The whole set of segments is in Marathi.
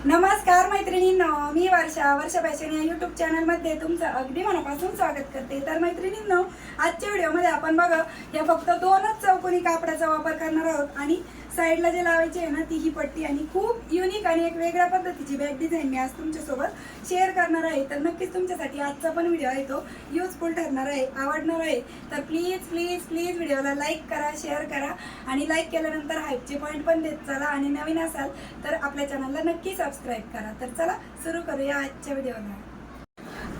नमस्कार मैत्रिणींनो, मी वर्षा फॅशन या यूट्यूब चॅनलमध्ये तुमचं अगदी मनापासून स्वागत करते। तर मैत्रिणींनो, आजच्या व्हिडिओमध्ये आपण बघा या फक्त दोनच चौकोनी कापडाचा वापर करणार आहोत आणि साईडला जे लावायचे आहे ना ती ही पट्टी आणि खूप युनिक आणि एक वेगळ्या पद्धतीची बॅग डिझाइन मी आज तुमच्यासोबत शेअर करणार आहे। तर नक्कीच तुमच्यासाठी आजचा पण व्हिडिओ आहे तो यूजफुल ठरणार आहे, आवडणार आहे। तर प्लीज प्लीज प्लीज व्हिडिओला लाईक करा, शेअर करा आणि लाईक केल्यानंतर हाईपचे पॉईंट पण देत चला आणि नवीन असाल तर आपल्या चॅनलला नक्की सबस्क्राईब करा। तर चला सुरू करूया आजच्या व्हिडिओला।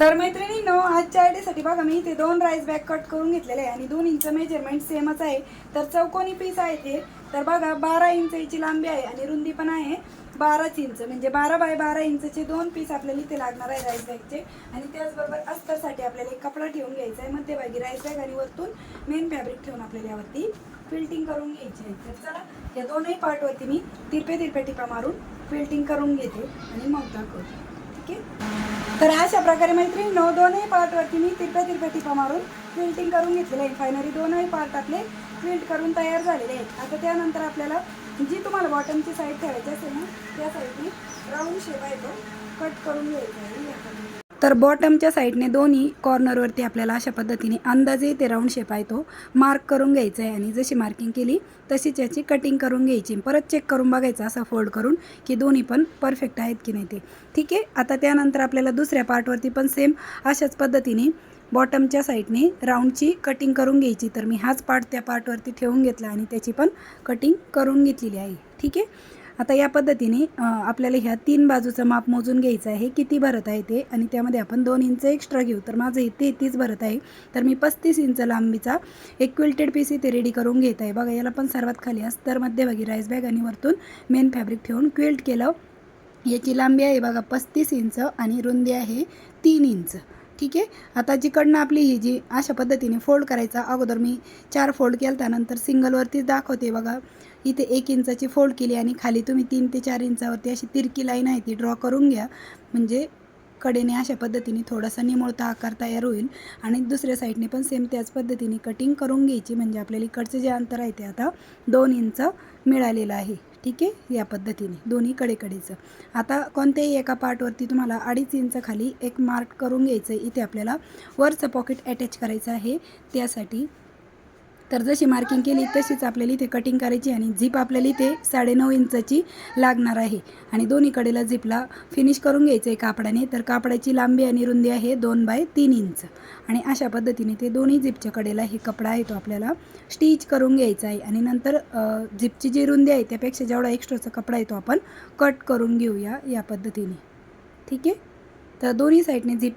तर मैत्रिणींनो, आजच्या आयडियासाठी बघा मी इथे दोन राईस बॅग कट करून घेतलेले आहे आणि दोन्हींचं मेजरमेंट सेमच आहे। तर चौकोनी पीस आहे ते, तर बघा 12 इंचची लांबी आहे आणि रुंदी पण आहे 12 इंच, म्हणजे 12 बाय 12 इंचचे दोन पीस आपल्याला इथे लागणार आहे राईस बॅगचे। आणि त्याचबरोबर अस्तरसाठी आपल्याला एक कपडा ठेवून घ्यायचा आहे मध्यभागी राईस बॅग आणि वरतून मेन फॅब्रिक ठेवून आपल्याला यावरती फिल्टिंग करून घ्यायची आहे। तर चला या दोनही पार्टवरती मी तिरपे टिपा मारून फिल्टिंग करून घेते आणि मग दाखवते, ठीक आहे। तर अशा प्रकारे मैत्रिणींनो, दोनही पार्टवरती मी तिरपे टिपा मारून फिल्टिंग करून घेतलेले आहे। फायनली दोनही पार्ट आपले फिल्ट करून तयार झालेले आहेत। आता त्यानंतर आपल्याला जी तुम्हाला बॉटमची साईड ठेवायची असेल ना त्या साईडने राऊंड शेप आहे तो कट करून घ्यायचा आहे। तर बॉटमच्या साईडने दोन्ही कॉर्नरवरती आपल्याला अशा पद्धतीने अंदाजे ते राऊंड शेप आहे तो मार्क करून घ्यायचा आहे आणि जशी मार्किंग केली तशीच याची कटिंग करून घ्यायची। परत चेक करून बघायचं असं फोल्ड करून की दोन्ही पण परफेक्ट आहेत की नाही ते, ठीक आहे। आता त्यानंतर आपल्याला दुसऱ्या पार्टवरती पण सेम अशाच पद्धतीने बॉटमच्या साईडने राऊंडची कटिंग करून घ्यायची। तर मी हाच पार्ट त्या पार्टवरती ठेवून घेतला आणि त्याची पण कटिंग करून घेतलेली आहे, ठीक आहे। आता या पद्धतीने आपल्याला ह्या तीन बाजूचं माप मोजून घ्यायचं आहे किती भरत आहे ते, आणि त्यामध्ये आपण 2 इंच एक्स्ट्रा घेऊ। तर माझं इथे 33 भरत आहे, तर मी 35 इंच लांबीचा एक क्विल्टेड पीस इथे रेडी करून घेत आहे। बघा याला पण सर्वात खाली अस्तर, मध्यभागी राईस बॅग आणि वरतून मेन फॅब्रिक ठेवून क्विल्ट केलं। याची लांबी आहे बघा 35 इंच आणि रुंदी आहे 3 इंच, ठीक आहे। आता जिकडनं आपली ही जी अशा पद्धतीने फोल्ड करायचा, अगोदर मी 4 फोल्ड केलं, त्यानंतर सिंगलवरतीच दाखवते बघा। इथे 1 इंचाची फोल्ड केली आणि खाली तुम्ही 3 ते 4 इंचावरती अशी तिरकी लाईन आहे ती ड्रॉ करून घ्या, म्हणजे कडेने अशा पद्धतीने थोडासा निमुळता आकार तयार होईल। आणि दुसऱ्या साईडने पण सेम त्याच पद्धतीने कटिंग करून घ्यायची, म्हणजे आपल्याला इकडचं जे अंतर आहे ते आता 2 इंच मिळालेलं आहे, ठीक आहे। या पद्धतीने दोन्ही कडेचं आता कोणत्याही एका पार्टवरती तुम्हाला 2.5 इंच खाली एक मार्क करून घ्यायचं आहे। इथे आपल्याला वरचं पॉकेट अटॅच करायचं आहे त्यासाठी। तर जशी मार्किंग केली तशीच आपल्याला इथे कटिंग करायची आणि झिप आपल्याला इथे 9.5 इंचची लागणार आहे आणि दोन्ही कडेला झिपला फिनिश करून घ्यायचं आहे कापडाने। तर कापडाची लांबी आणि रुंदी आहे 2 बाय 3 इंच आणि अशा पद्धतीने ते दोन्ही झिपच्या कडेला हे कपडा आहे तो आपल्याला स्टिच करून घ्यायचा आहे। आणि नंतर झिपची जी रुंदी आहे त्यापेक्षा जेवढा एक्स्ट्राचा कपडा आहे तो आपण कट करून घेऊया या पद्धतीने, ठीक आहे। तर दोन्ही साईडने झिप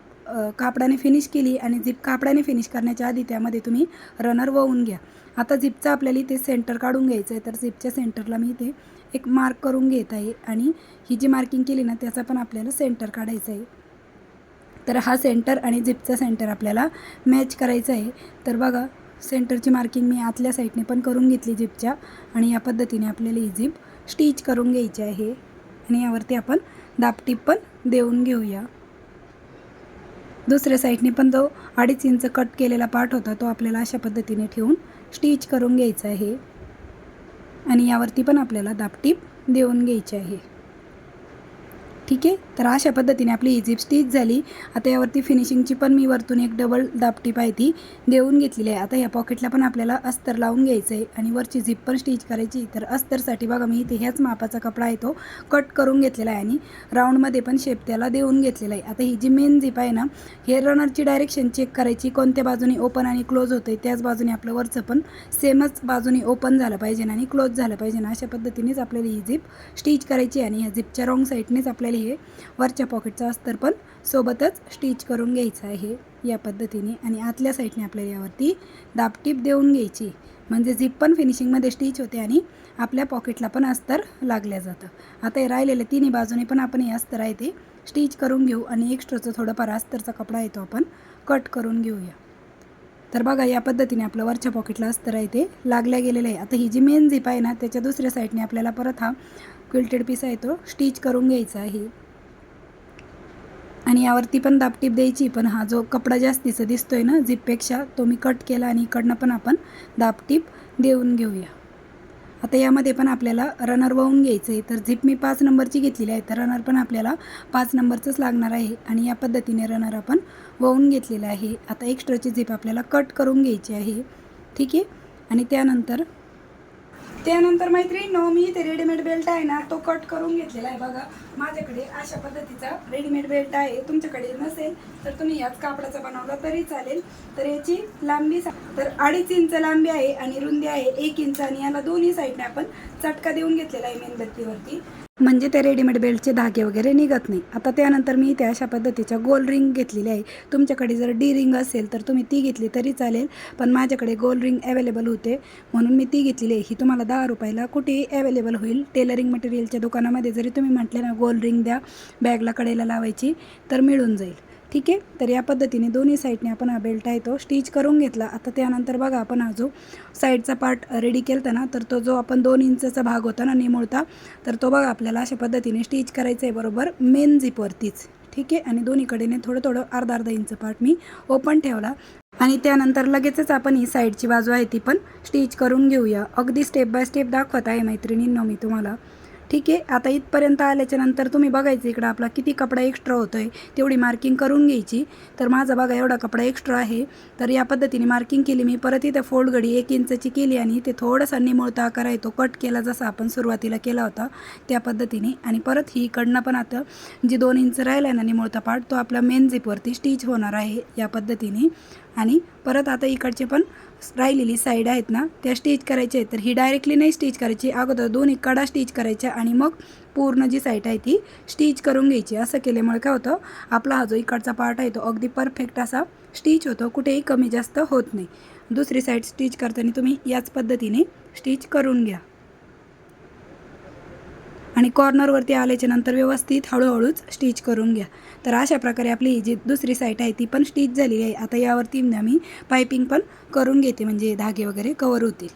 कापडाने फिनिश केली आणि झिप कापडाने फिनिश करण्याच्या आधी त्यामध्ये तुम्ही रनर वळून घ्या। आता झिपचा आपल्याला इथे सेंटर काढून घ्यायचं आहे, तर झिपच्या सेंटरला मी इथे एक मार्क करून घेत आहे आणि ही जी मार्किंग केली ना त्याचा पण आपल्याला सेंटर काढायचं आहे। तर हा सेंटर आणि झिपचा सेंटर आपल्याला मॅच करायचा आहे। तर बघा सेंटरची मार्किंग मी आतल्या साईडने पण करून घेतली झिपच्या आणि या पद्धतीने आपल्याला ही झिप स्टिच करून घ्यायची आहे आणि यावरती आपण दाबटीप पण देऊन घेऊया। दुसऱ्या साईडने पण तो 2.5 इंच कट केलेला पार्ट होता तो आपल्याला अशा पद्धतीने ठेवून स्टिच करून घ्यायचा आहे आणि यावरती पण आपल्याला दाबटीप देऊन घ्यायची आहे, ठीक आहे। तर अशा पद्धतीने आपली ही झिप स्टिच झाली। आता यावरती फिनिशिंगची पण मी वरतून एक डबल दाबटीप आहे ती देऊन घेतलेली आहे। आता या पॉकेटला पण आपल्याला अस्तर लावून घ्यायचं आहे आणि वरची झिप पण स्टिच करायची। तर अस्तरसाठी बघा मी इथे ह्याच मापाचा कपडा आहे तो कट करून घेतलेला आहे आणि राऊंडमध्ये पण शेप त्याला देऊन घेतलेला आहे। आता ही जी मेन झिप आहे ना, हे रनरची डायरेक्शन चेक करायची, कोणत्या बाजूने ओपन आणि क्लोज होते त्याच बाजूने आपलं वरचं पण सेमच बाजूने ओपन झालं पाहिजे आणि क्लोज झालं पाहिजे। अशा पद्धतीनेच आपल्याला ही झिप स्टिच करायची आणि ह्या झिपच्या रॉंग साईडनेच आपल्याला हे वरच्या पॉकेटचा अस्तर पण सोबतच स्टिच करून घ्यायचं आहे या पद्धतीने आणि आतल्या साईडने आपल्याला यावरती दाबटीप देऊन घ्यायची, म्हणजे झिप पण फिनिशिंगमध्ये स्टिच होते आणि आपल्या पॉकेटला पण अस्तर लागल्या जातं। आता हे राहिलेल्या तिन्ही बाजूने पण आपण हे अस्तर आहे ते स्टिच करून घेऊ आणि एक्स्ट्राचं थोडंफार अस्तरचा कपडा आहे तो आपण कट करून घेऊया। तर बघा या पद्धतीने आपलं वरच्या पॉकेटला अस्तर आहे ते लागल्या गेलेलं आहे। आता ही जी मेन झिप आहे ना त्याच्या दुसऱ्या साईडने आपल्याला परत हा क्विल्टेड पीस आहे तो स्टिच करून घ्यायचा आहे आणि यावरती पण दाबटीप द्यायची। पण हा जो कपडा जास्तीचा दिसतोय ना झिपपेक्षा तो मी कट केला आणि इकडनं पण आपण दाबटीप देऊन घेऊया। आता यामध्ये पण आपल्याला रनर वाहून घ्यायचं आहे. तर झिप मी 5 नंबरची घेतलेली आहे, तर रनर पण आपल्याला 5 नंबरचंच लागणार आहे. आणि या पद्धतीने रनर आपण वाहून घेतलेलं आहे. आता एक्स्ट्राची झिप आपल्याला कट करून घ्यायची आहे, ठीक आहे. आणि त्यानंतर मैत्रिणींनो, मी इथे रेडीमेड बेल्ट आहे ना, तो कट करून घेतलेला आहे. बघा, माझ्याकडे अशा पद्धतीचा रेडीमेड बेल्ट आहे. तुमच्याकडे नसेल तर तुम्ही याच कापडाचा बनवला तरी चालेल. तर याची लांबी तर 2.5 इंच लांबी आहे आणि रुंदी आहे 1 इंच. आणि याला दोन्ही साईडने आपण चटका देऊन घेतलेला आहे मेणबत्तीवरती, म्हणजे ते रेडीमेड बेल्टचे धागे वगैरे निघत नाही. आता त्यानंतर मी इथे अशा पद्धतीच्या गोल रिंग घेतलेली आहे. तुमच्याकडे जर डी रिंग असेल तर तुम्ही ती घेतली तरी चालेल, पण माझ्याकडे गोल रिंग अवेलेबल होते म्हणून मी ती घेतलेली आहे. ही तुम्हाला 10 रुपयाला कुठेही अवेलेबल होईल. टेलरिंग मटेरियलच्या दुकानामध्ये जरी तुम्ही म्हटले ना गोल रिंग द्या बॅगला कडेला लावायची, तर मिळून जाईल, ठीक आहे. तर या पद्धतीने दोन्ही साईडने आपण हा बेल्ट आहे तो स्टिच करून घेतला. आता त्यानंतर बघा, आपण हा जो साईडचा पार्ट रेडी केला ना, तर तो जो आपण 2 इंचचा भाग होता ना निमुळता, तर तो बघा आपल्याला अशा पद्धतीने स्टिच करायचा आहे, बरोबर मेन झिपवरतीच, ठीक आहे. आणि दोन्हीकडेने थोडं अर्धा इंच पार्ट मी ओपन ठेवला. आणि त्यानंतर लगेचच आपण ही साईडची बाजू आहे ती पण स्टिच करून घेऊया. अगदी स्टेप बाय स्टेप दाखवत आहे मैत्रिणींनो मी तुम्हाला, ठीक आहे. आता इथपर्यंत आल्याच्या नंतर तुम्ही बघायचं इकडं आपला किती कपडा एक्स्ट्रा होतो आहे तेवढी मार्किंग करून घ्यायची. तर माझा बघा एवढा कपडा एक्स्ट्रा आहे, तर या पद्धतीने मार्किंग केली मी. परत इथे फोल्ड घडी 1 इंचची केली आणि ते थोडासा निमुळता आकार आहे तो कट केला, जसा आपण सुरुवातीला केला होता त्या पद्धतीने. आणि परत ही इकडनं पण आता जी 2 इंच राहिला आहे ना निमुळता पार्ट, तो आपला मेन झिपवरती स्टिच होणार आहे या पद्धतीने. आणि परत आता इकडचे पण राहिलेली साईड आहेत ना त्या स्टिच करायच्या आहेत. तर ही डायरेक्टली नाही स्टिच करायची, अगोदर दोन्ही कडा स्टिच करायच्या आणि मग पूर्ण जी साईड आहे ती स्टिच करून घ्यायची. असं केल्यामुळे काय होतं, आपला हा जो इकडचा पार्ट आहे तो अगदी परफेक्ट असा स्टिच होतो, कुठेही कमी जास्त होत नाही. दुसरी साईड स्टिच करताना तुम्ही याच पद्धतीने स्टिच करून घ्या. आणि कॉर्नरवरती आल्याच्या नंतर व्यवस्थित हळूहळूच स्टिच करून घ्या. तर अशा प्रकारे आपली ही जी दुसरी साईड आहे ती पण स्टिच झालेली आहे. आता यावरती मी पायपिंग पण करून घेते, म्हणजे धागे वगैरे कवर होतील.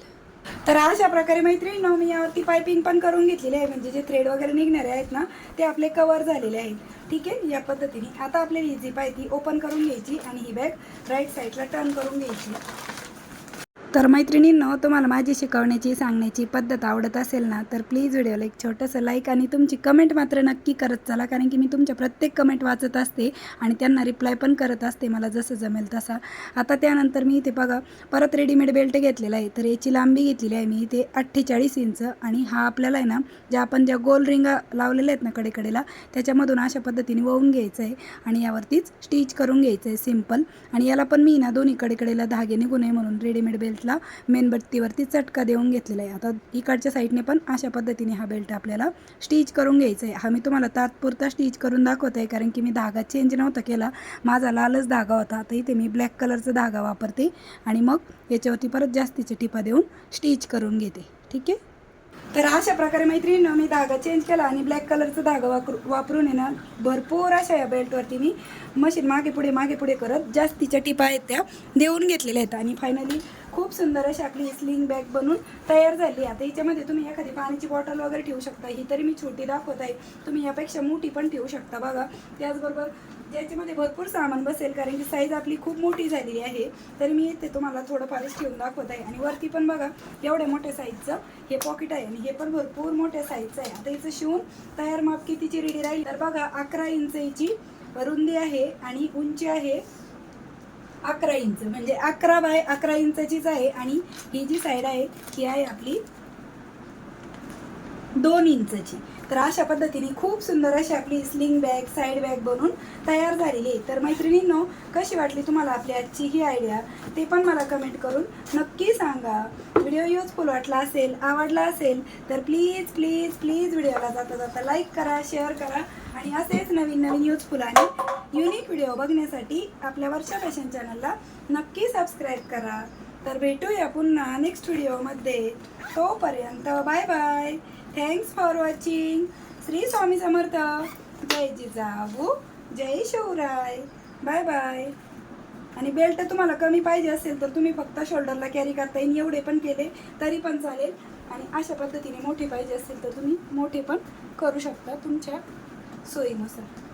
तर अशा प्रकारे मैत्रिणींनो, मी यावरती पायपिंग पण करून घेतलेली आहे, म्हणजे जे थ्रेड वगैरे निघणारे आहेत ना ते आपले कवर झालेले आहेत, ठीक आहे. या पद्धतीने आता आपली ही झिप आहे ती ओपन करून घ्यायची आणि ही बॅग राईट साईडला टर्न करून घ्यायची. तर मैत्रिणींनो, तुम्हाला माझी शिकवण्याची सांगण्याची पद्धत आवडत असेल ना, तर प्लीज व्हिडिओला एक छोटंसं लाईक आणि तुमची कमेंट मात्र नक्की करत चला, कारण की मी तुमच्या प्रत्येक कमेंट वाचत असते आणि त्यांना रिप्लाय पण करत असते मला जसं जमेल तसा. आता त्यानंतर मी इथे बघा परत रेडीमेड बेल्ट घेतलेला आहे. तर याची लांबी घेतलेली आहे मी इथे 48 इंच. आणि हा आपल्याला आहे ना ज्या गोल रिंगा लावलेल्या आहेत ना कडेकडेला, त्याच्यामधून अशा पद्धतीने वळून घ्यायचं आहे आणि यावरतीच स्टिच करून घ्यायचं आहे सिम्पल. आणि याला पण मी ना दोन्ही कडेकडेला धागे निघू नये म्हणून रेडीमेड बेल्टला मेणबत्तीवरती चटका देऊन घेतलेला आहे. आता इकडच्या साईडने पण अशा पद्धतीने हा बेल्ट आपल्याला स्टिच करून घ्यायचा आहे. हा मी तुम्हाला तात्पुरता स्टिच करून दाखवत आहे, कारण की मी धागा चेंज नव्हता केला, माझा लालच धागा होता. आता इथे मी ब्लॅक कलरचा धागा वापरते आणि मग याच्यावरती परत जास्तीच्या टिपा देऊन स्टिच करून घेते, ठीक आहे. तर अशा प्रकारे मैत्रिणींनो, मी धागा चेंज केला आणि ब्लॅक कलरचा धागा वापरून आहे ना भरपूर अशा या बेल्टवरती मी मशीन मागे पुढे करत जास्तीच्या टिपा आहेत त्या देऊन घेतलेल्या आहेत. आणि फायनली खूप सुंदर अशी आपली स्लिंग बॅग बनून तयार झाली. आता याच्यामध्ये तुम्ही एखादी पाण्याची बॉटल वगैरे ठेवू शकता. ही तरी मी छोटी दाखवत आहे, तुम्ही यापेक्षा मोठी पण ठेवू शकता बघा. त्याचबरोबर ज्याच्यामध्ये भरपूर सामान बसेल, कारण की साईज आपली खूप मोठी झालेली आहे. तरी मी इथे तुम्हाला थोडंफारच ठेवून दाखवत आहे. आणि वरती पण बघा एवढ्या मोठ्या साईजचं हे पॉकेट आहे आणि हे पण भरपूर मोठ्या साईजचं आहे. आता हिचं शिवून तयार माप कितीची रेडी राहील, तर बघा 11 इंचची रुंदी आहे आणि उंची आहे 11 इंच, म्हणजे 11 बाय 11 इंचचीच आहे. आणि ही जी साईड आहे ही आहे आपली 2 इंचची. तर अशा पद्धतीने खूप सुंदर अशी आपली स्लिंग बॅग साईड बॅग बनून तयार झालेली आहे. तर मैत्रिणींनो, कशी वाटली तुम्हाला आपली आजची ही आयडिया ते पण मला कमेंट करून नक्की सांगा. व्हिडिओ युजफुल वाटला असेल, आवडला असेल तर प्लीज प्लीज प्लीज व्हिडिओला जाता जाता लाईक करा, शेअर करा आणि असेच नवीन नवीन युजफुल आणि युनिक व्हिडिओ बघण्यासाठी आपल्या वर्षा फॅशन चॅनलला नक्की सबस्क्राईब करा. तर भेटूया पुन्हा नेक्स्ट व्हिडिओमध्ये. तोपर्यंत bye bye. Thanks for watching. Shri Swami Samarth. जय जिजाऊ, जय शिवराय. Bye bye. आणि बेल्ट तुम्हाला कमी पाहिजे असेल तर तुम्ही फक्त शोल्डरला कॅरी करता येईल, एवढे पण केले तरी पण चालेल. आणि अशा पद्धतीने मोठे पाहिजे असेल तर तुम्ही मोठे पण करू शकता तुमच्या सोयीनुसार.